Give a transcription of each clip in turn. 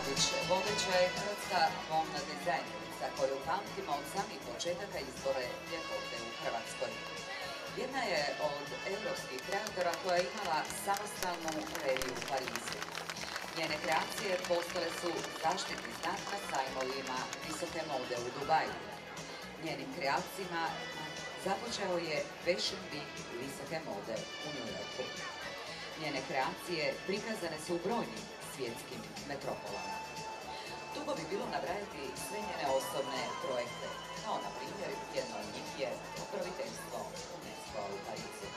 Radić, vodeća je hrvatska modna dizajnerica koju pamtimo od samih početaka izbore ljepote u Hrvatskoj. Jedna je od europskih kreatora koja je imala samostalnu reviju u Parizu. Njene kreacije postale su zaštitni znak na sajmovima visoke mode u Dubaju. Njenim kreacijama započeo je Fashion Week visoke mode u New Yorku. Njene kreacije prikazane su u brojnim svjetskim metropolama. Dugo bi bilo nabrajati sve njene osobne projekte, kao na primjer jedno od njih je pokroviteljstvo UNESCO u Parizu.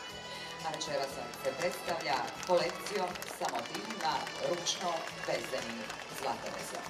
A večeras se predstavlja kolekcijom sa motivima ručno vezenim zlatorezom.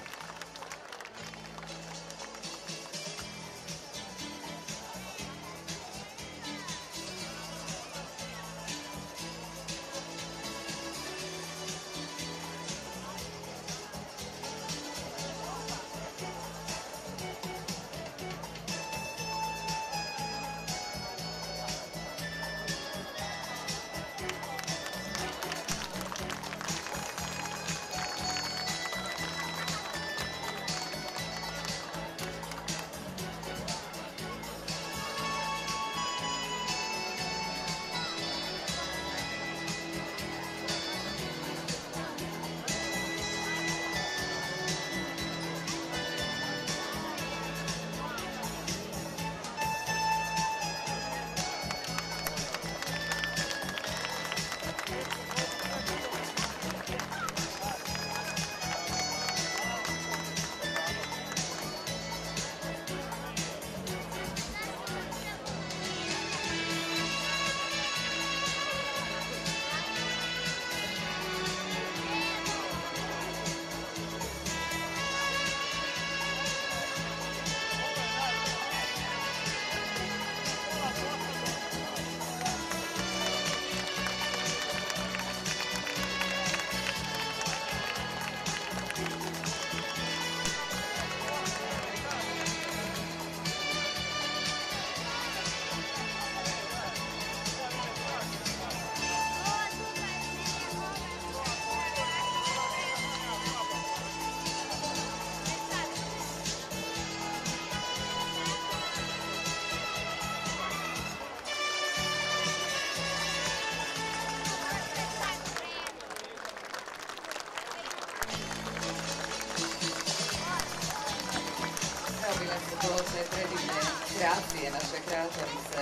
Bile su to te predivne kreacije naše kreatorice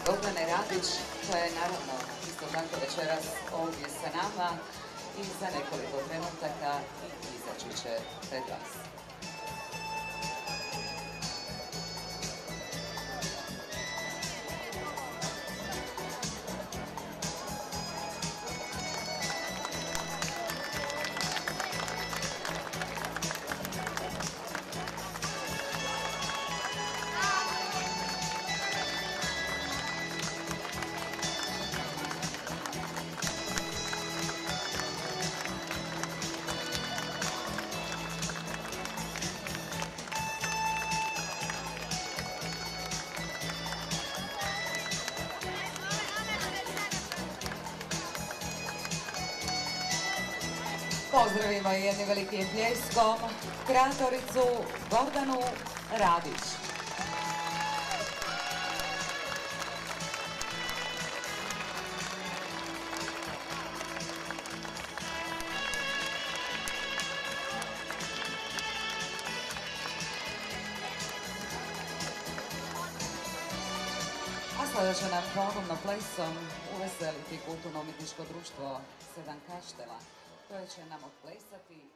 Gordane Radić, koja je naravno isto tako večeras ovdje sa nama i za nekoliko trenutaka izaći će pred vas. Pozdravimo jednim velikim pljeskom kreatoricu Gordanu Radić. A sada će nam ponovno plesom uveseliti kulturno-umjetničko društvo Sedam Kaštela, koje će nam odplesati